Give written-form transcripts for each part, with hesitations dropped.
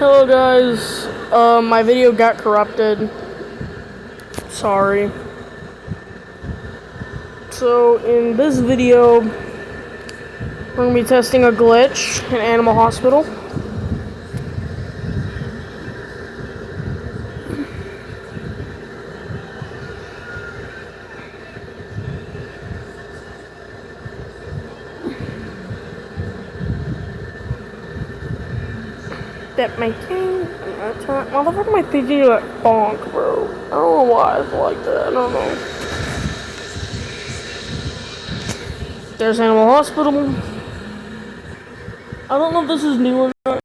Hello guys, my video got corrupted. Sorry. So in this video, we're going to be testing a glitch in Animal Hospital. That my thing, motherfucker, my thinking like bonk, bro. I don't know why it's like that. I don't know. There's Animal Hospital. I don't know if this is new or not.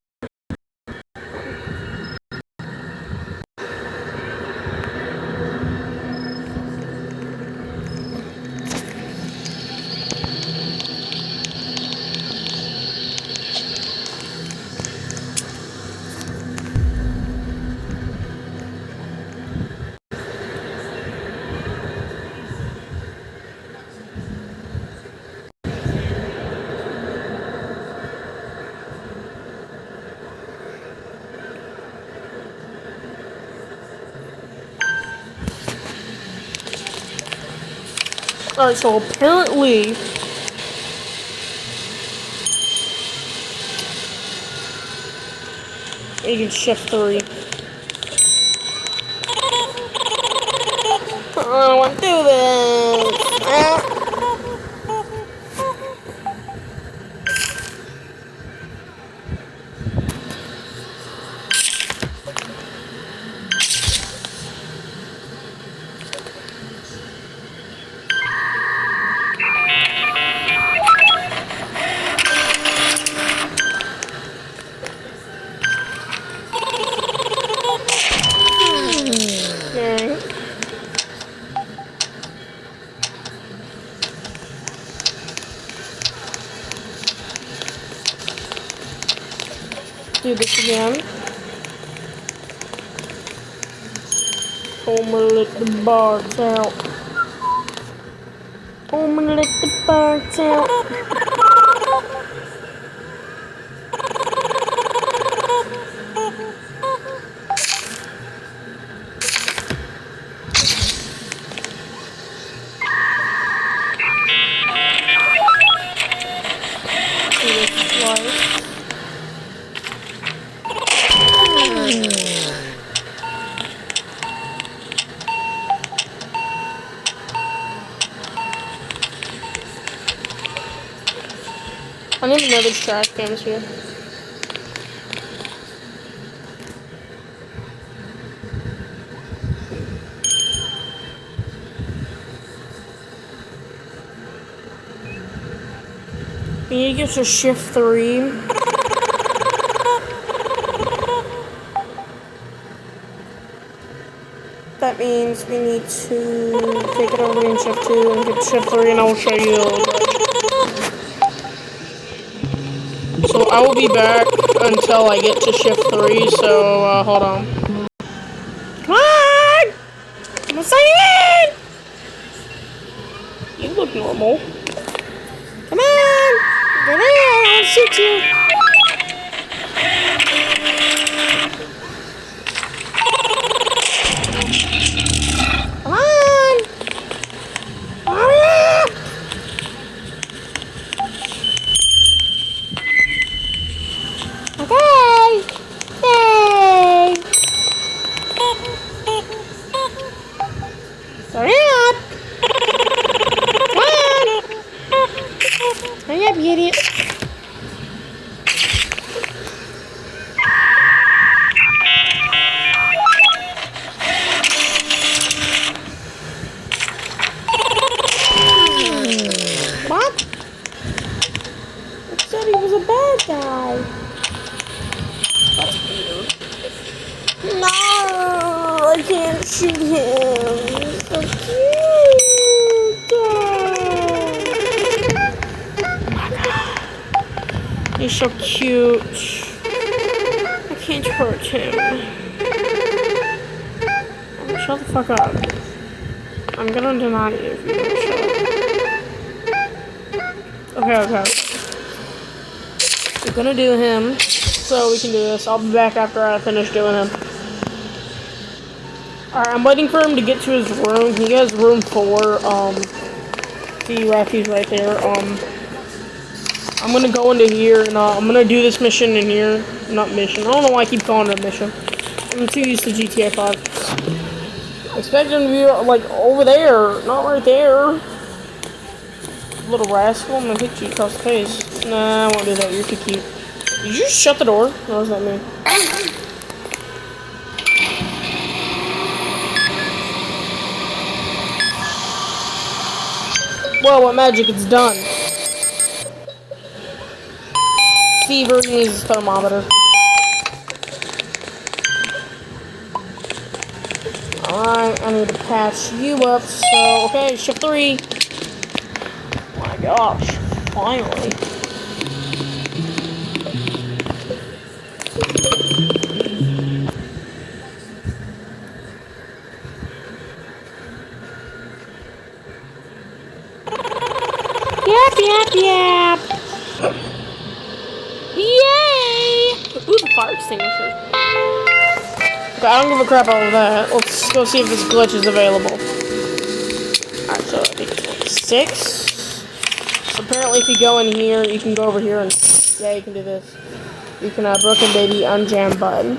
Alright, so apparently you can shift 3. I don't want to do this. Do this again. I'm gonna let the barks out. I'm gonna let the barks out. Do this twice. I didn't even know there's trash cans here. We need to get to shift 3. That means we need to take it over in shift 2 and get to shift 3, and I will show you. So I will be back until I get to shift 3, so hold on. Come on! I'm signing in! You look normal. Come on! Get in! I'll shoot you! Come on! Hurry up! Okay! Yay! Hurry up! Come on! Hurry up, you idiot! What? It said he was a bad guy. That's weird. No, I can't shoot him. He's so cute. Oh my god. He's so cute. I can't hurt him. Shut the fuck up. I'm gonna deny you if you don't shut up. Okay. We're gonna do him. so we can do this. I'll be back after I finish doing him. Alright, I'm waiting for him to get to his room. He has room 4. See, Rafty's right there. I'm gonna go into here, and I'm gonna do this mission in here. Not mission. I don't know why I keep calling it a mission. I'm too used to GTA 5. I expect him to be, like, over there. Not right there. Little rascal. I'm gonna hit you across the face. Nah, I won't do that. You're too cute. Did you just shut the door? What does that mean? Well, what magic? It's done. Fever needs his thermometer. Alright, I need to patch you up. So, okay, shift 3. Oh my gosh, finally. Yap, yap, yap. Yay! Ooh, the fire extinguisher. Okay, I don't give a crap about that. Let's go see if this glitch is available. Alright, so I think it's like 6. So apparently if you go in here, you can go over here and... Yeah, you can do this. You can, Broken Baby unjam button.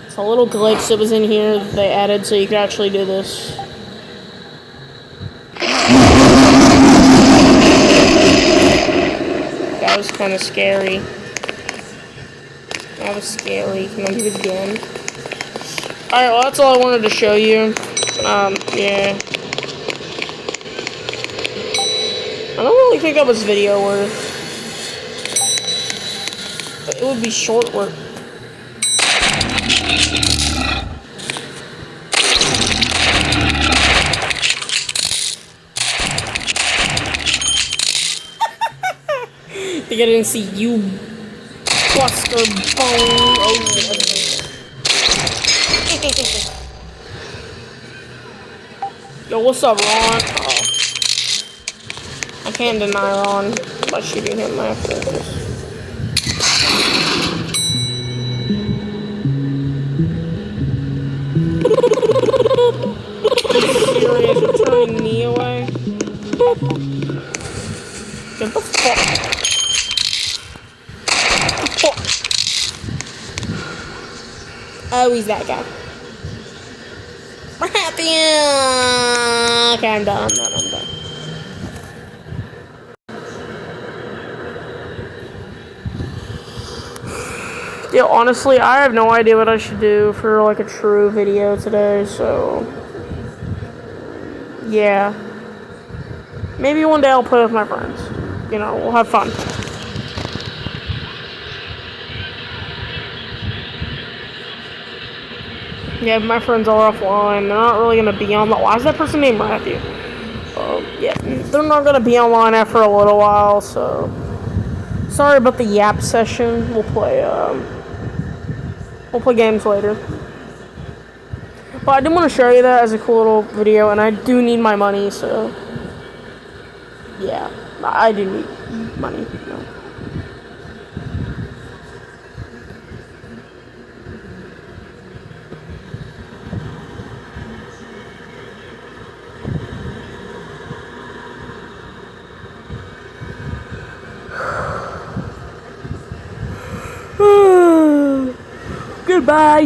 It's a little glitch that was in here that they added so you could actually do this. That was kind of scary. That was scary. Can I do it again? Alright, well, that's all I wanted to show you. Yeah. I don't really think that was video worth. But it would be short work. I think I didn't see you, Buster Bone. Oh, yo, what's up, Ron? Oh. I can't deny Ron by shooting him after this. Are you serious? You're turning me away? Get the fuck. Oh, he's that guy. Okay, I'm done. I'm done. Yeah, honestly, I have no idea what I should do for, like, a true video today, so... Yeah. Maybe one day I'll play with my friends. You know, we'll have fun. Yeah, my friends are offline. They're not really gonna be online. Why is that person named Matthew? Yeah, they're not gonna be online after a little while, so... Sorry about the yap session. We'll play games later. But I did want to show you that as a cool little video, and I do need my money, so... Yeah, I do need money, you know. Goodbye.